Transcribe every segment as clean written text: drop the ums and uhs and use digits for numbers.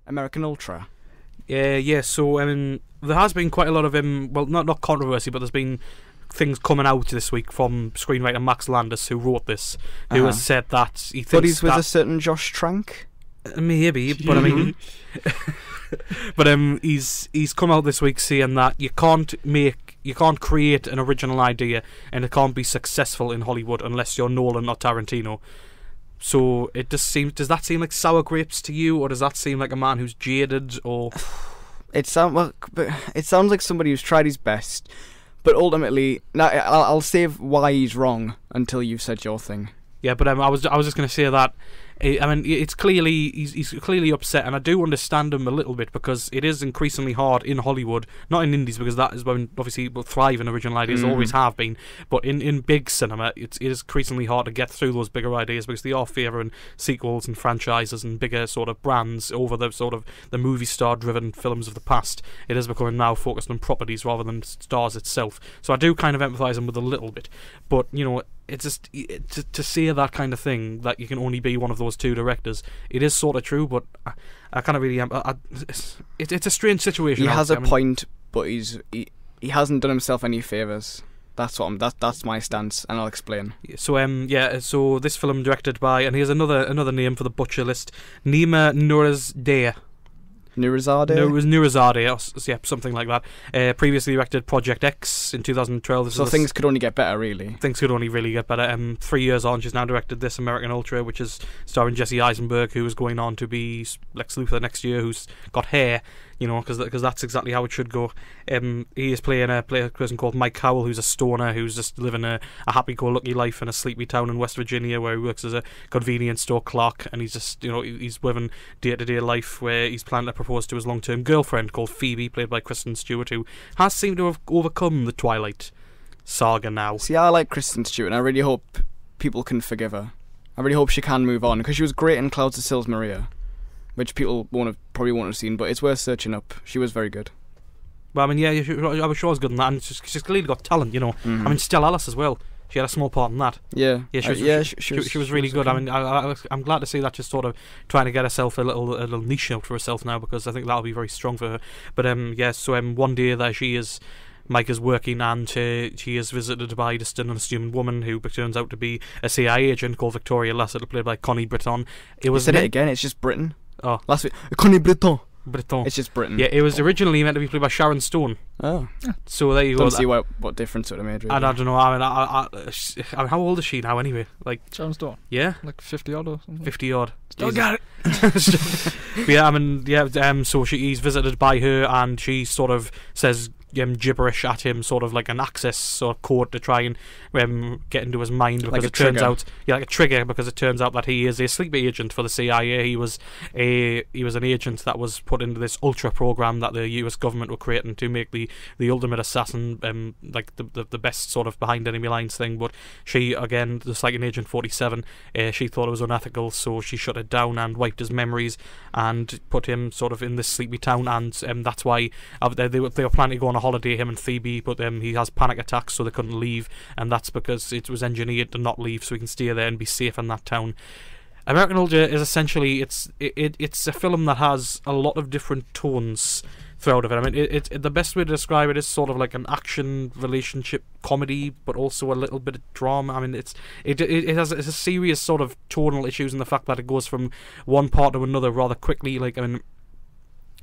American Ultra. Yeah. So there has been quite a lot of well, not controversy, but there's been things coming out this week from screenwriter Max Landis, who wrote this, who has said that he thinks. But he's with a certain Josh Trank. Maybe, but I mean, but he's come out this week saying that you can't create an original idea and it can't be successful in Hollywood unless you're Nolan or Tarantino. So does that seem like sour grapes to you, or does that seem like a man who's jaded, or? It sounds like somebody who's tried his best, but ultimately, now I'll save why he's wrong until you've said your thing. Yeah, but I was just going to say that. I mean, it's clearly he's clearly upset, and I do understand him a little bit, because it is increasingly hard in Hollywood, not in indies, because that is when obviously will thrive in original ideas, always have been, but in big cinema it is increasingly hard to get through those bigger ideas, because they are favouring sequels and franchises and bigger sort of brands over the sort of the movie star driven films of the past. It is becoming now focused on properties rather than stars itself. So I do kind of empathise him with a little bit, but you know, it's just to say that kind of thing, that you can only be one of those two directors. It is sort of true, but I kind of really am. It's a strange situation. He has a point, but he hasn't done himself any favours. That's my stance, and I'll explain. So so this film directed by, and here's another name for the butcher list, Nima Nourizadeh. Nourizadeh? Yeah, something like that. Previously directed Project X in 2012. So things could only get better, really. Things could only really get better. 3 years on, she's now directed this American Ultra, which is starring Jesse Eisenberg, who is going on to be Lex Luthor next year, who's got hair, you know, because that's exactly how it should go. He is playing a person called Mike Howell, who's a stoner, who's just living a happy-go-lucky life in a sleepy town in West Virginia, where he works as a convenience store clerk, and he's just, you know, he's living day-to-day life where he's planning to propose to his long-term girlfriend called Phoebe, played by Kristen Stewart, who has seemed to have overcome the Twilight saga now. See, I like Kristen Stewart, and I really hope people can forgive her. I really hope she can move on, because she was great in Clouds of Sils Maria, which people probably won't have seen, but it's worth searching up. She was very good. Well, I mean, yeah, I was sure I was good in that, and she's clearly got talent, you know. I mean, Stella Alice as well. She had a small part in that. Yeah, she was really good. I mean, I'm glad to see that, just sort of trying to get herself a little niche out for herself now, because I think that'll be very strong for her. But so one day that Mike is working, and she is visited by just an unassuming woman who turns out to be a CIA agent called Victoria Lassiter, played by Connie Britton. You said it again. It's just Britain. Oh, last week, Connie Britton. Breton. It's just Britain. Yeah, it was originally meant to be played by Sharon Stone. Oh. So there you go. Don't see what difference it would have made, really. I don't know. I mean, how old is she now, anyway? Like, Sharon Stone? Yeah? Like 50 odd or something? 50 odd. Still got it! But yeah, I mean, so he's visited by her, and she sort of says gibberish at him, sort of like an access sort of code to try and get into his mind, because it turns out, like a trigger, because it turns out that he is a sleeper agent for the CIA. He was an agent that was put into this Ultra program that the US government were creating to make the ultimate assassin, like the best sort of behind enemy lines thing. But she, again, just like in Agent 47, she thought it was unethical, so she shut it down and wiped his memories and put him sort of in this sleepy town, and that's why they were planning to go on a holiday, him and Phoebe, but he has panic attacks, so they couldn't leave, and that's because it was engineered to not leave, so he can stay there and be safe in that town. American Ultra is essentially it's a film that has a lot of different tones throughout of it. I mean, the best way to describe it is sort of like an action relationship comedy, but also a little bit of drama. I mean, it has a serious sort of tonal issues in the fact that it goes from one part to another rather quickly. Like, I mean,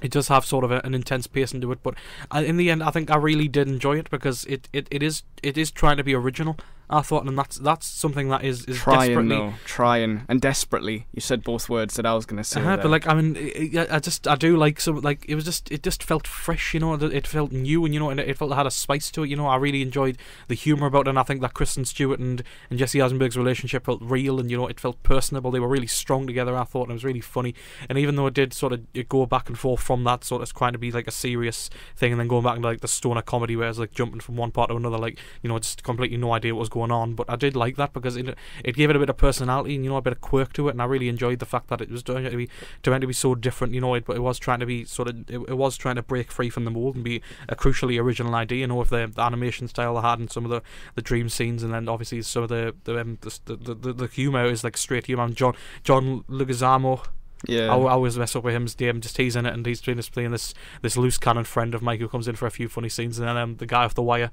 it does have sort of an intense pace into it, but in the end, I think I really did enjoy it, because it is trying to be original, I thought, and that's something that is trying and desperately. You said both words that I was going to say. But like, I mean, I do like some, like, it just felt fresh, you know. It felt new, and you know, and it felt it had a spice to it, you know. I really enjoyed the humour about it, and I think that Kristen Stewart and Jesse Eisenberg's relationship felt real, and you know, it felt personable. They were really strong together, I thought, and it was really funny. And even though it did sort of go back and forth from that sort of trying to be like a serious thing, and then going back into like the stoner comedy, where it's like jumping from one part to another, like, you know, just completely no idea what was going on. But I did like that, because it gave it a bit of personality and, you know, a bit of quirk to it, and I really enjoyed the fact that it was trying to be so different, you know. It was trying to be sort of, it was trying to break free from the mold and be a crucially original idea, you know, with the animation style they had and some of the dream scenes, and then obviously some of the humour is like straight humour. John Leguizamo. Yeah. I always mess up with him just teasing it, and he's playing this loose cannon friend of Mike who comes in for a few funny scenes, and then the guy off The Wire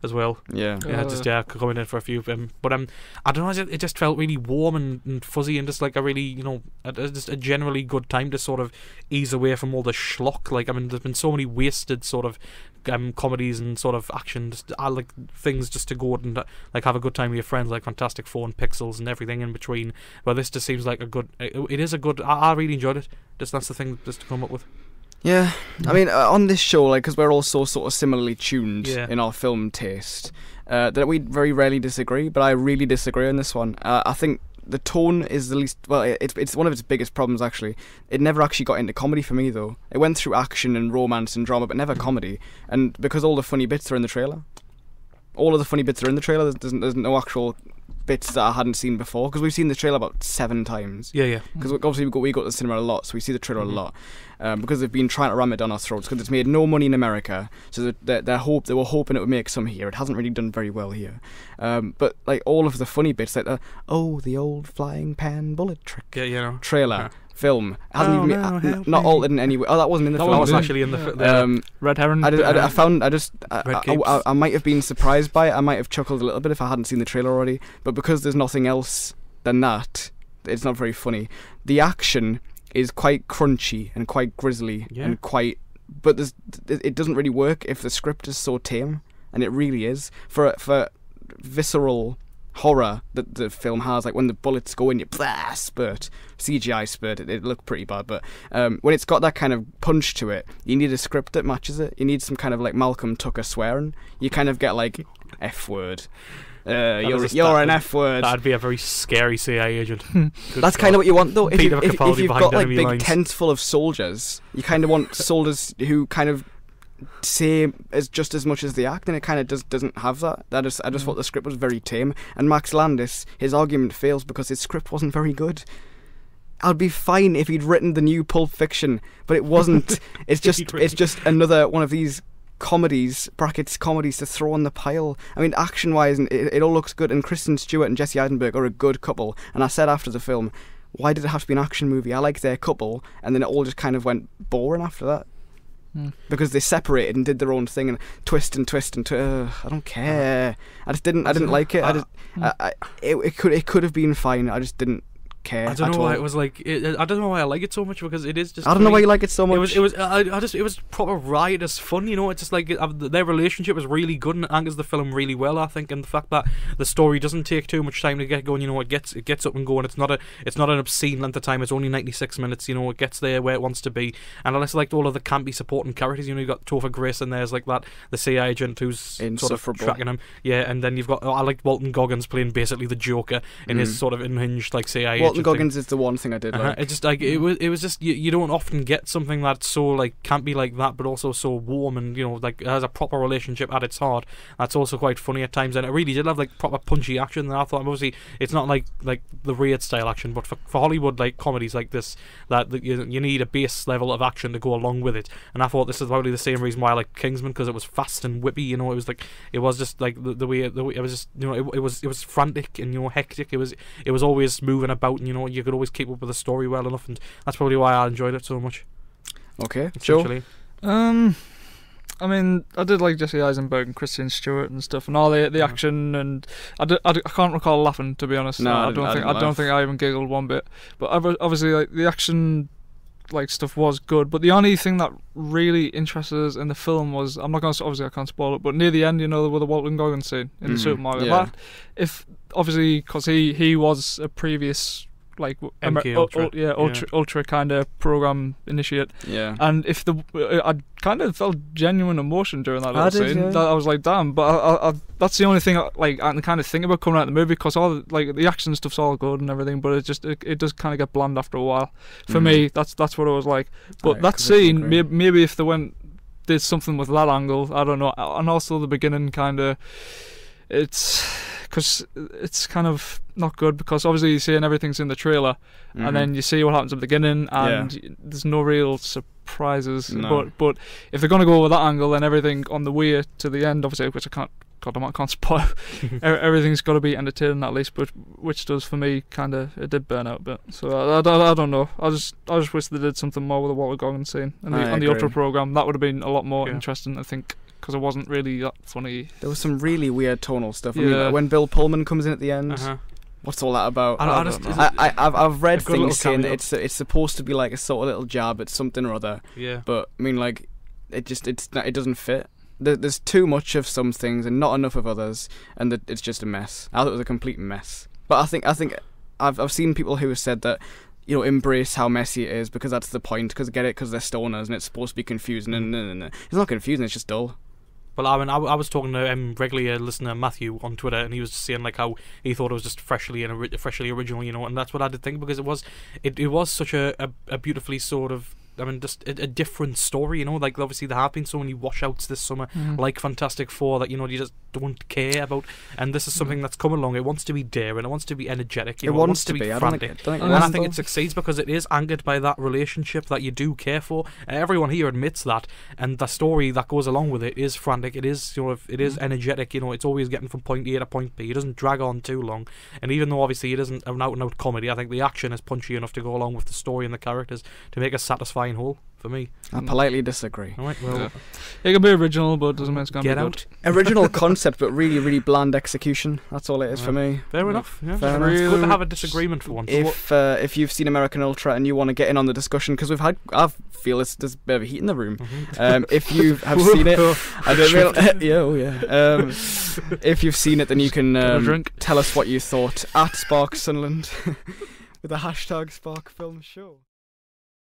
as well. Yeah. Coming in for a few. But I don't know. It just felt really warm and fuzzy, and just like a really just a generally good time to sort of ease away from all the schlock. Like, I mean, there's been so many wasted sort of comedies and sort of action. I like things just to go out and like have a good time with your friends, like Fantastic Four and Pixels and everything in between. Well, this just seems like a good. It is a good. I really enjoyed it. That's the thing just to come up with. Yeah, I mean, on this show, like, because we're all so sort of similarly tuned in our film taste, that we very rarely disagree, but I really disagree on this one. I think the tone is the least, well, it's one of its biggest problems, actually. It never actually got into comedy for me, though. It went through action and romance and drama, but never comedy, and because all the funny bits are in the trailer. All of the funny bits are in the trailer, there's no actual bits that I hadn't seen before, because we've seen the trailer about 7 times. Yeah. Because obviously we go to the cinema a lot, so we see the trailer a lot. Because they've been trying to ram it down our throats, because it's made no money in America, so they were hoping it would make some here. It hasn't really done very well here. But like all of the funny bits, like the old flying pan bullet trick trailer. Film hasn't even not altered in any way. Oh, that wasn't in the film. That was actually in the Red Heron. I might have been surprised by it. I might have chuckled a little bit if I hadn't seen the trailer already. But because there's nothing else than that, it's not very funny. The action is quite crunchy and quite grisly and quite. But it doesn't really work if the script is so tame, and it really is for visceral horror that the film has, like when the bullets go in, you spurt, CGI spurt, it looked pretty bad, but when it's got that kind of punch to it, you need a script that matches it. You need some kind of like Malcolm Tucker swearing. You kind of get like F-word. You're an F-word. That'd be a very scary CIA agent. That's kind of what you want, though. If you've got like big lines. tents full of soldiers, you kind of want soldiers who kind of say as just as much as they act, and it kind of doesn't have that. I just thought the script was very tame, and Max Landis, his argument fails because his script wasn't very good. I'd be fine if he'd written the new Pulp Fiction, but it wasn't. It's just another one of these comedies to throw on the pile. I mean, action wise, it all looks good, and Kristen Stewart and Jesse Eisenberg are a good couple. And I said after the film, why did it have to be an action movie? I like their couple, and then it all just kind of went boring after that. Because they separated and did their own thing and twist. I don't care. I didn't like it. It could have been fine. I just didn't care. I don't know why it was like. I don't know why I like it so much, because it is just. I don't know why you like it so much. It was proper riotous fun. You know, it's just like their relationship was really good, and it anchors the film really well, I think. And the fact that the story doesn't take too much time to get going. You know, it gets up and going. It's not an obscene length of time. It's only 96 minutes. You know, it gets there where it wants to be. And I just liked all of the campy supporting characters. You know, you got Topher Grace in there as like that, the CIA agent who's sort of tracking him. Yeah, and then you've got I liked Walton Goggins playing basically the Joker in his sort of unhinged like CIA agent. Walton Goggins is the one thing I did like. It just like it was just you don't often get something that's so like campy like that, but also so warm, and you know, like it has a proper relationship at its heart. That's also quite funny at times, and it really did have like proper punchy action. And I thought, obviously it's not like the Raid style action, but for Hollywood like comedies like this, that you need a base level of action to go along with it. And I thought this is probably the same reason why I like Kingsman, because it was fast and whippy. You know, it was just like the way it was just, you know, it was frantic and, you know, hectic. It was always moving about, and you know, you could always keep up with the story well enough, and that's probably why I enjoyed it so much. Okay, Joe. I mean, I did like Jesse Eisenberg and Kristen Stewart and stuff, and all the action, and I can't recall laughing, to be honest. No, I don't think I even giggled one bit. But obviously, like the action, like stuff was good. But the only thing that really interested us in the film was, I can't spoil it, but near the end, you know, with the Walton Goggins scene in the supermarket. Yeah. That, if obviously, because he was a previous like ultra kind of program initiate, and if I kind of felt genuine emotion during that little scene. That I was like, damn. But I that's the only thing I can kind of think about coming out of the movie, because all like the action stuff's all good and everything, but it does kind of get bland after a while. For me, that's what it was like. But that scene, maybe if they did something with that angle, I don't know. And also the beginning kind of, because it's kind of not good, because obviously you're seeing everything's in the trailer, and then you see what happens at the beginning, and there's no real surprises. No. But if they're going to go with that angle, then everything on the way to the end, obviously, which I God, I can't spoil. Everything's got to be entertaining at least, but which does for me kind of it did burn out a bit. So I don't know. I just wish they did something more with the Walter Goggins scene and the Ultra program. That would have been a lot more interesting, I think, because it wasn't really that funny. There was some really weird tonal stuff. I mean, when Bill Pullman comes in at the end. What's all that about? I've read things saying that it's supposed to be like a sort of little jab at something or other. Yeah. But I mean, like, it doesn't fit. There's too much of some things and not enough of others, and it's just a mess. I thought it was a complete mess. But I think I've seen people who have said that, you know, embrace how messy it is because that's the point. Because get it, because they're stoners and it's supposed to be confusing. And no. It's not confusing. It's just dull. Well, I mean, I was talking to regularly a listener, Matthew, on Twitter, and he was saying like how he thought it was just freshly original, you know, and that's what I did think, because it was such a beautifully sort of, I mean, just a different story, you know. Like, obviously there have been so many washouts this summer, like Fantastic Four, that, you know, you just don't care about. And this is something that's come along. It wants to be daring. It wants to be energetic. It wants to be frantic. And I think it succeeds because it is anchored by that relationship that you do care for. Everyone here admits that, and the story that goes along with it is frantic. It is sort of, it is energetic. You know, it's always getting from point A to point B. It doesn't drag on too long. And even though obviously it isn't an out-and-out comedy, I think the action is punchy enough to go along with the story and the characters to make a satisfying whole for me. I politely disagree. All right, well, it can be original, but it doesn't mean it's going to be out. Good. Original concept, but really, really bland execution. That's all it is for me. Fair enough. Yeah. Fair enough. It's good to have a disagreement for once. If you've seen American Ultra and you want to get in on the discussion, because I feel there's a bit of a heat in the room. If you have seen it, I don't if you've seen it, then you can tell us what you thought at Spark Sunderland with the hashtag Spark Film Show.